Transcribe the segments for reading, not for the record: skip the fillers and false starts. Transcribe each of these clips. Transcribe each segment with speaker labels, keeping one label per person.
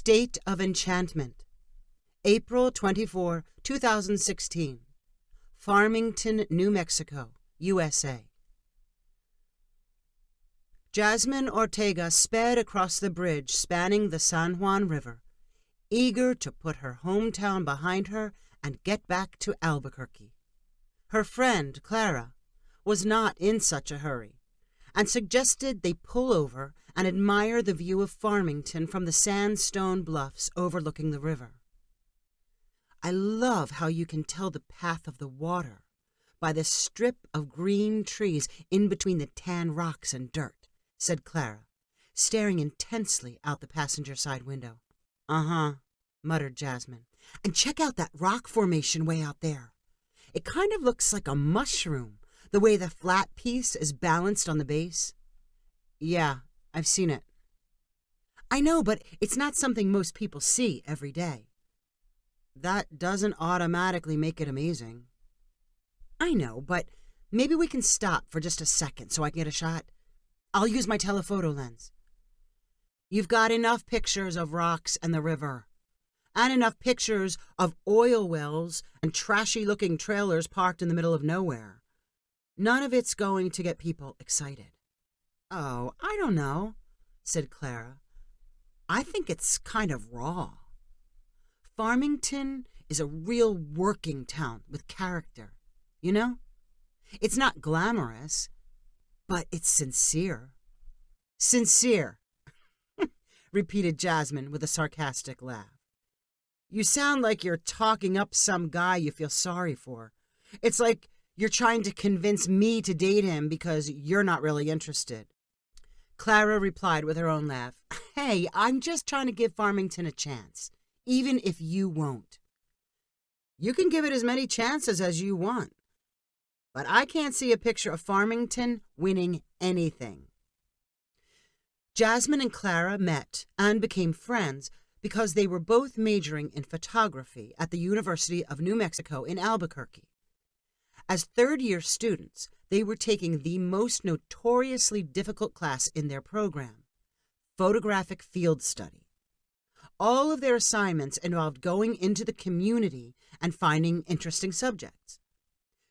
Speaker 1: State of Enchantment, April 24, 2016, Farmington, New Mexico, USA. Jasmine Ortega sped across the bridge spanning the San Juan River, eager to put her hometown behind her and get back to Albuquerque. Her friend, Clara, was not in such a hurry, and suggested they pull over and admire the view of Farmington from the sandstone bluffs overlooking the river. "I love how you can tell the path of the water by the strip of green trees in between the tan rocks and dirt," said Clara, staring intensely out the passenger side window. "Uh-huh," muttered Jasmine. "And check out that rock formation way out there. It kind of looks like a mushroom, the way the flat piece is balanced on the base." "Yeah, I've seen it." "I know, but it's not something most people see every day." "That doesn't automatically make it amazing." "I know, but maybe we can stop for just a second so I can get a shot. I'll use my telephoto lens." "You've got enough pictures of rocks and the river, and enough pictures of oil wells and trashy-looking trailers parked in the middle of nowhere. None of it's going to get people excited." "Oh, I don't know," said Clara. "I think it's kind of raw. Farmington is a real working town with character, you know? It's not glamorous, but it's sincere." "Sincere," repeated Jasmine with a sarcastic laugh. "You sound like you're talking up some guy you feel sorry for. It's like you're trying to convince me to date him because you're not really interested." Clara replied with her own laugh. "Hey, I'm just trying to give Farmington a chance, even if you won't." "You can give it as many chances as you want, but I can't see a picture of Farmington winning anything." Jasmine and Clara met and became friends because they were both majoring in photography at the University of New Mexico in Albuquerque. As third-year students, they were taking the most notoriously difficult class in their program, photographic field study. All of their assignments involved going into the community and finding interesting subjects.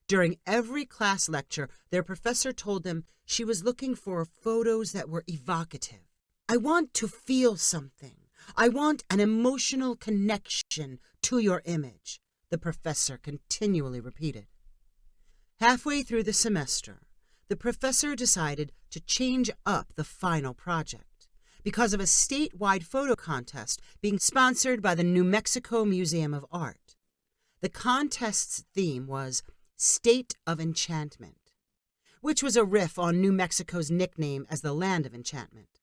Speaker 1: During every class lecture, their professor told them she was looking for photos that were evocative. "I want to feel something. I want an emotional connection to your image," the professor continually repeated. Halfway through the semester, the professor decided to change up the final project because of a statewide photo contest being sponsored by the New Mexico Museum of Art. The contest's theme was State of Enchantment, which was a riff on New Mexico's nickname as the Land of Enchantment.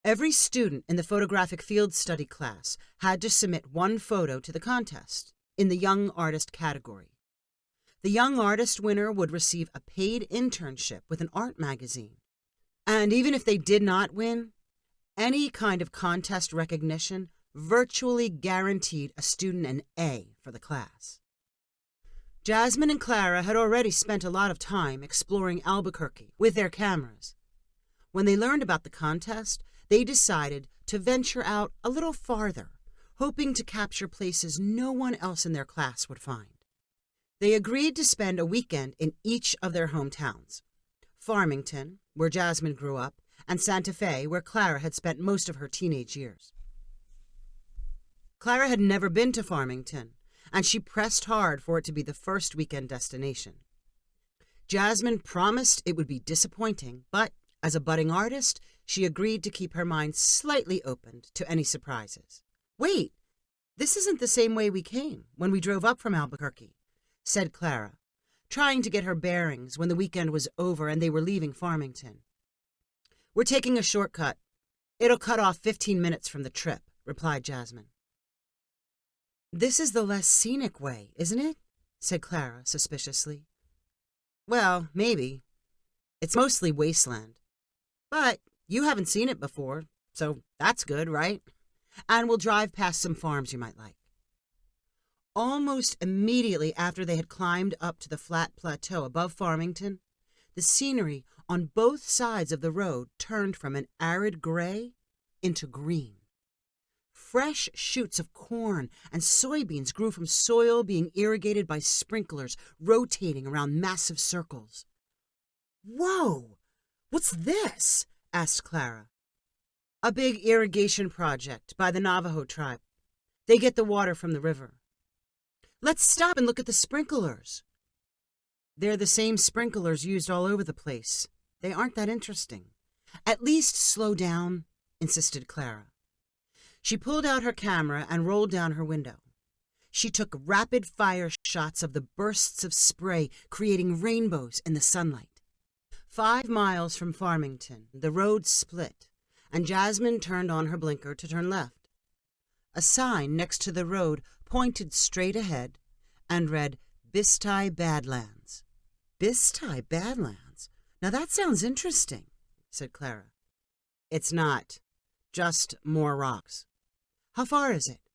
Speaker 1: Every student in the photographic field study class had to submit one photo to the contest in the Young Artist category. The Young Artist winner would receive a paid internship with an art magazine. And even if they did not win, any kind of contest recognition virtually guaranteed a student an A for the class. Jasmine and Clara had already spent a lot of time exploring Albuquerque with their cameras. When they learned about the contest, they decided to venture out a little farther, hoping to capture places no one else in their class would find. They agreed to spend a weekend in each of their hometowns: Farmington, where Jasmine grew up, and Santa Fe, where Clara had spent most of her teenage years. Clara had never been to Farmington, and she pressed hard for it to be the first weekend destination. Jasmine promised it would be disappointing, but as a budding artist, she agreed to keep her mind slightly opened to any surprises. "Wait, this isn't the same way we came when we drove up from Albuquerque," said Clara, trying to get her bearings when the weekend was over and they were leaving Farmington. "We're taking a shortcut. It'll cut off 15 minutes from the trip," replied Jasmine. "This is the less scenic way, isn't it?" said Clara suspiciously. "Well, maybe. It's mostly wasteland. But you haven't seen it before, so that's good, right? And we'll drive past some farms you might like." Almost immediately after they had climbed up to the flat plateau above Farmington, the scenery on both sides of the road turned from an arid gray into green. Fresh shoots of corn and soybeans grew from soil being irrigated by sprinklers rotating around massive circles. "Whoa! What's this?" asked Clara. "A big irrigation project by the Navajo tribe. They get the water from the river." "Let's stop and look at the sprinklers." "They're the same sprinklers used all over the place. They aren't that interesting." "At least slow down," insisted Clara. She pulled out her camera and rolled down her window. She took rapid-fire shots of the bursts of spray creating rainbows in the sunlight. 5 miles from Farmington, the road split, and Jasmine turned on her blinker to turn left. A sign next to the road pointed straight ahead and read, "Bedtime Badlands." "Bedtime Badlands? Now that sounds interesting," said Clara. "It's not. Just more rocks." "How far is it?"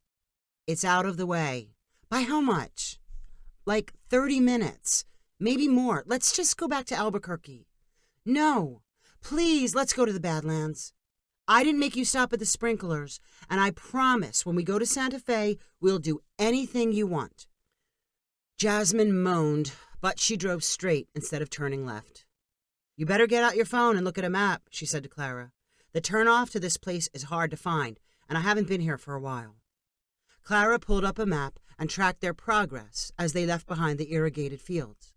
Speaker 1: "It's out of the way." "By how much?" "Like 30 minutes. Maybe more. Let's just go back to Albuquerque." "No. Please, let's go to the Badlands. I didn't make you stop at the sprinklers, and I promise when we go to Santa Fe, we'll do anything you want." Jasmine moaned, but she drove straight instead of turning left. "You better get out your phone and look at a map," she said to Clara. "The turnoff to this place is hard to find, and I haven't been here for a while." Clara pulled up a map and tracked their progress as they left behind the irrigated fields.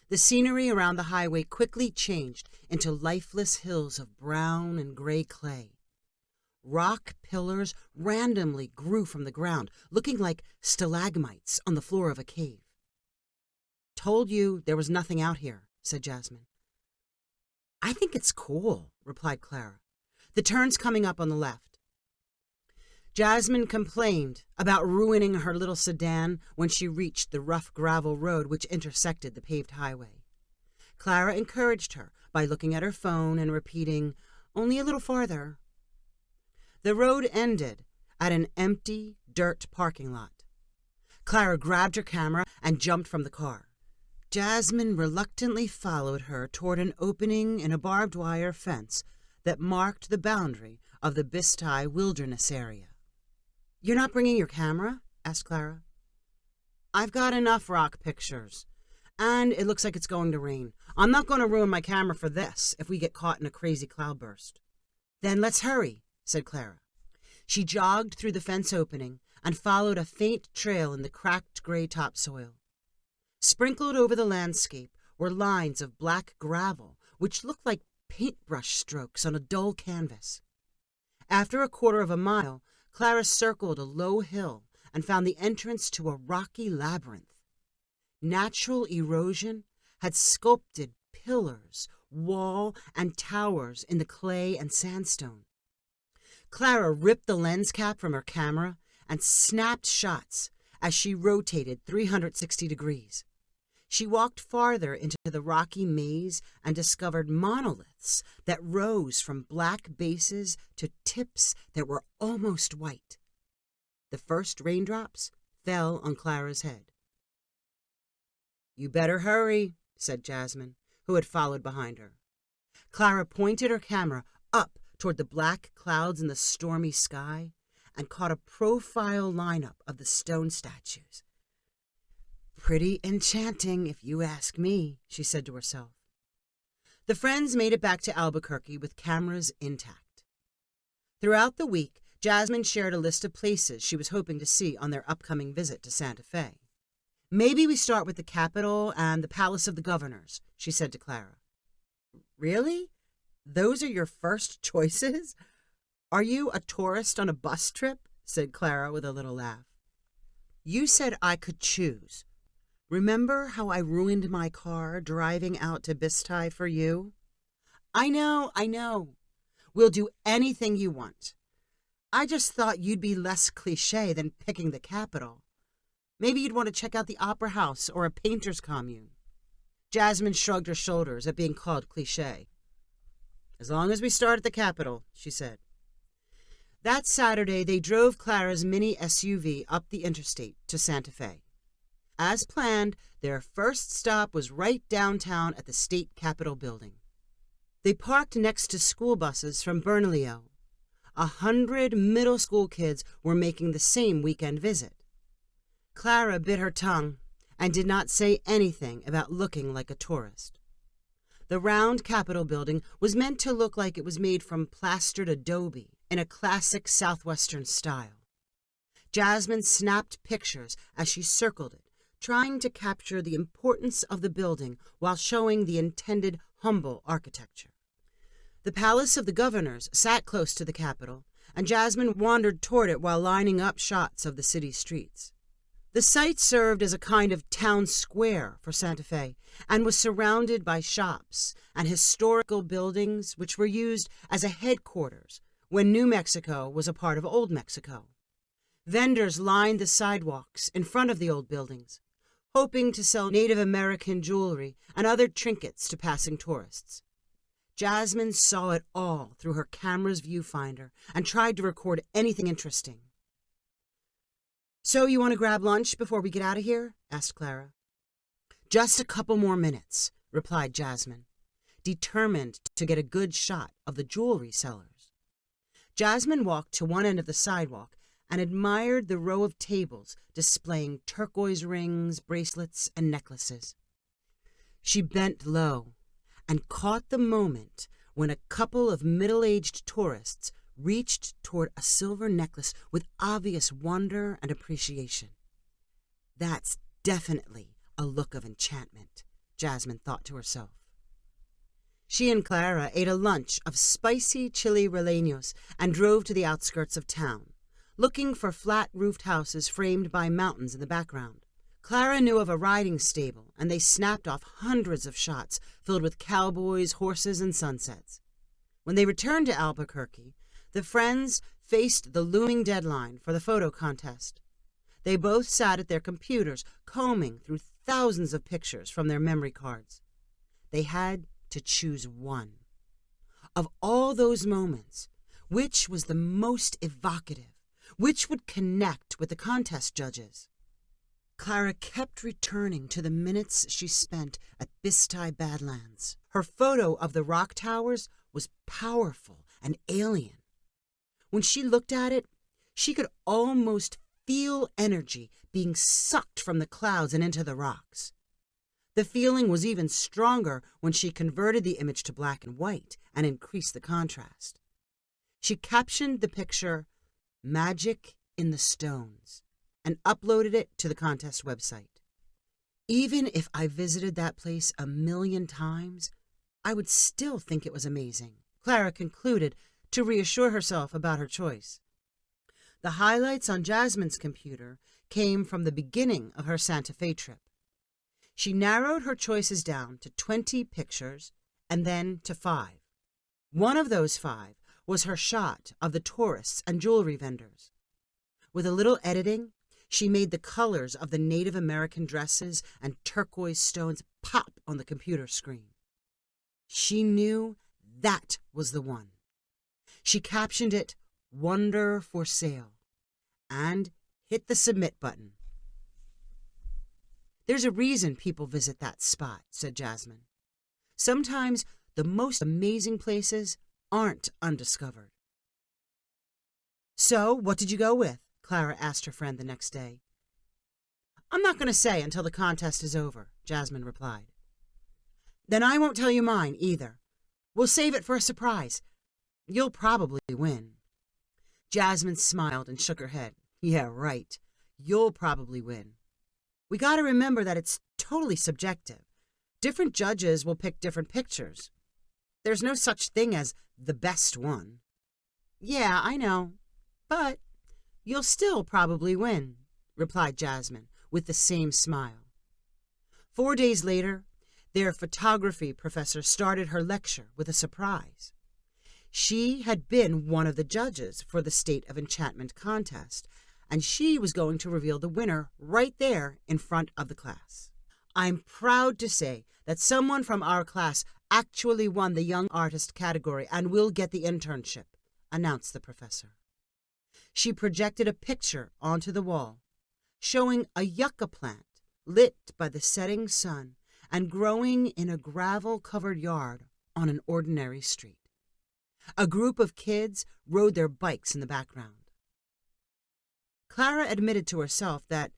Speaker 1: The scenery around the highway quickly changed into lifeless hills of brown and gray clay. Rock pillars randomly grew from the ground, looking like stalagmites on the floor of a cave. "Told you there was nothing out here," said Jasmine. "I think it's cool," replied Clara. "The turn's coming up on the left." Jasmine complained about ruining her little sedan when she reached the rough gravel road which intersected the paved highway. Clara encouraged her by looking at her phone and repeating, "Only a little farther." The road ended at an empty dirt parking lot. Clara grabbed her camera and jumped from the car. Jasmine reluctantly followed her toward an opening in a barbed wire fence that marked the boundary of the Bedtime wilderness area. "You're not bringing your camera?" asked Clara. "I've got enough rock pictures, and it looks like it's going to rain. I'm not going to ruin my camera for this if we get caught in a crazy cloudburst." "Then let's hurry," said Clara. She jogged through the fence opening and followed a faint trail in the cracked gray topsoil. Sprinkled over the landscape were lines of black gravel, which looked like paintbrush strokes on a dull canvas. After a quarter of a mile, Clara circled a low hill and found the entrance to a rocky labyrinth. Natural erosion had sculpted pillars, wall, and towers in the clay and sandstone. Clara ripped the lens cap from her camera and snapped shots as she rotated 360 degrees. She walked farther into the rocky maze and discovered monoliths that rose from black bases to tips that were almost white. The first raindrops fell on Clara's head. "You better hurry," said Jasmine, who had followed behind her. Clara pointed her camera up toward the black clouds in the stormy sky and caught a profile lineup of the stone statues. "Pretty enchanting, if you ask me," she said to herself. The friends made it back to Albuquerque with cameras intact. Throughout the week, Jasmine shared a list of places she was hoping to see on their upcoming visit to Santa Fe. "Maybe we start with the Capitol and the Palace of the Governors," she said to Clara. "Really? Those are your first choices? Are you a tourist on a bus trip?" said Clara with a little laugh. "You said I could choose. Remember how I ruined my car driving out to Bedtime for you?" I know. We'll do anything you want. I just thought you'd be less cliché than picking the Capitol. Maybe you'd want to check out the Opera House or a painter's commune." Jasmine shrugged her shoulders at being called cliché. "As long as we start at the Capitol," she said. That Saturday, they drove Clara's mini SUV up the interstate to Santa Fe. As planned, their first stop was right downtown at the state capitol building. They parked next to school buses from Bernalillo, 100 middle school kids were making the same weekend visit. Clara bit her tongue and did not say anything about looking like a tourist. The round Capitol building was meant to look like it was made from plastered adobe in a classic Southwestern style. Jasmine snapped pictures as she circled it, trying to capture the importance of the building while showing the intended humble architecture. The Palace of the Governors sat close to the Capitol, and Jasmine wandered toward it while lining up shots of the city streets. The site served as a kind of town square for Santa Fe and was surrounded by shops and historical buildings which were used as a headquarters when New Mexico was a part of Old Mexico. Vendors lined the sidewalks in front of the old buildings, hoping to sell Native American jewelry and other trinkets to passing tourists. Jasmine saw it all through her camera's viewfinder and tried to record anything interesting. "So you want to grab lunch before we get out of here?" asked Clara. "Just a couple more minutes," replied Jasmine, determined to get a good shot of the jewelry sellers. Jasmine walked to one end of the sidewalk and admired the row of tables displaying turquoise rings, bracelets, and necklaces. She bent low and caught the moment when a couple of middle-aged tourists reached toward a silver necklace with obvious wonder and appreciation. "That's definitely a look of enchantment," Jasmine thought to herself. She and Clara ate a lunch of spicy chili rellenos and drove to the outskirts of town, looking for flat-roofed houses framed by mountains in the background. Clara knew of a riding stable, and they snapped off hundreds of shots filled with cowboys, horses, and sunsets. When they returned to Albuquerque, the friends faced the looming deadline for the photo contest. They both sat at their computers, combing through thousands of pictures from their memory cards. They had to choose one. Of all those moments, which was the most evocative? Which would connect with the contest judges? Clara kept returning to the minutes she spent at Bedtime Badlands. Her photo of the rock towers was powerful and alien. When she looked at it, she could almost feel energy being sucked from the clouds and into the rocks. The feeling was even stronger when she converted the image to black and white and increased the contrast. She captioned the picture, "Magic in the Stones," and uploaded it to the contest website. "Even if I visited that place 1,000,000 times, I would still think it was amazing," Clara concluded to reassure herself about her choice. The highlights on Jasmine's computer came from the beginning of her Santa Fe trip. She narrowed her choices down to 20 pictures and then to 5. One of those 5 was her shot of the tourists and jewelry vendors. With a little editing, she made the colors of the Native American dresses and turquoise stones pop on the computer screen. She knew that was the one. She captioned it, "Wonder for Sale," and hit the submit button. "There's a reason people visit that spot," said Jasmine. "Sometimes the most amazing places aren't undiscovered." "So, what did you go with?" Clara asked her friend the next day. "I'm not going to say until the contest is over," Jasmine replied. "Then I won't tell you mine either. We'll save it for a surprise. You'll probably win." Jasmine smiled and shook her head. "Yeah, right. You'll probably win. We got to remember that it's totally subjective. Different judges will pick different pictures. There's no such thing as the best one." "Yeah, I know. But you'll still probably win," replied Jasmine with the same smile. 4 days later, their photography professor started her lecture with a surprise. She had been one of the judges for the State of Enchantment contest, and she was going to reveal the winner right there in front of the class. "I'm proud to say that someone from our class actually won the Young Artist category and will get the internship," announced the professor. She projected a picture onto the wall, showing a yucca plant lit by the setting sun and growing in a gravel-covered yard on an ordinary street. A group of kids rode their bikes in the background. Clara admitted to herself that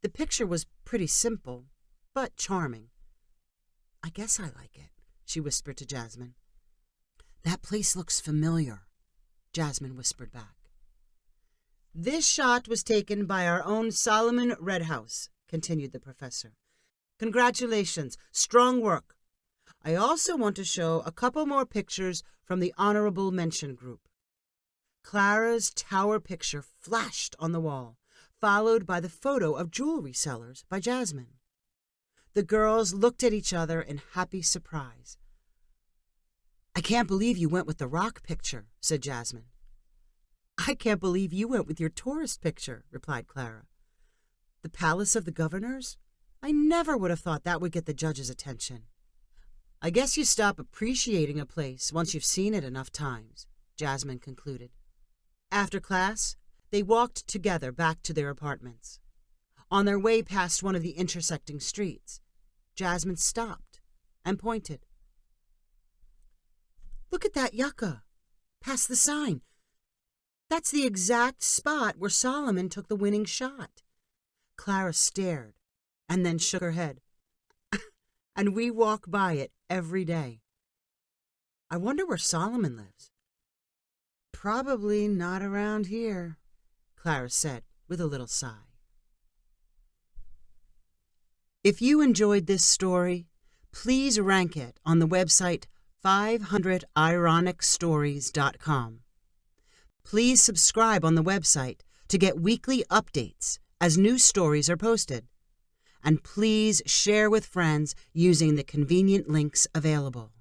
Speaker 1: the picture was pretty simple, but charming. "I guess I like it," she whispered to Jasmine. "That place looks familiar," Jasmine whispered back. "This shot was taken by our own Solomon Redhouse," continued the professor. "Congratulations, strong work. I also want to show a couple more pictures from the honorable mention group." Clara's tower picture flashed on the wall, followed by the photo of jewelry sellers by Jasmine. The girls looked at each other in happy surprise. "I can't believe you went with the rock picture," said Jasmine. "I can't believe you went with your tourist picture," replied Clara. "The Palace of the Governors? I never would have thought that would get the judge's attention." "I guess you stop appreciating a place once you've seen it enough times," Jasmine concluded. After class, they walked together back to their apartments. On their way past one of the intersecting streets, Jasmine stopped and pointed. "Look at that yucca, past the sign. That's the exact spot where Solomon took the winning shot." Clara stared and then shook her head. "And we walk by it every day. I wonder where Solomon lives." "Probably not around here," Clara said with a little sigh. If you enjoyed this story, please rank it on the website 500ironicstories.com. Please subscribe on the website to get weekly updates as new stories are posted. And please share with friends using the convenient links available.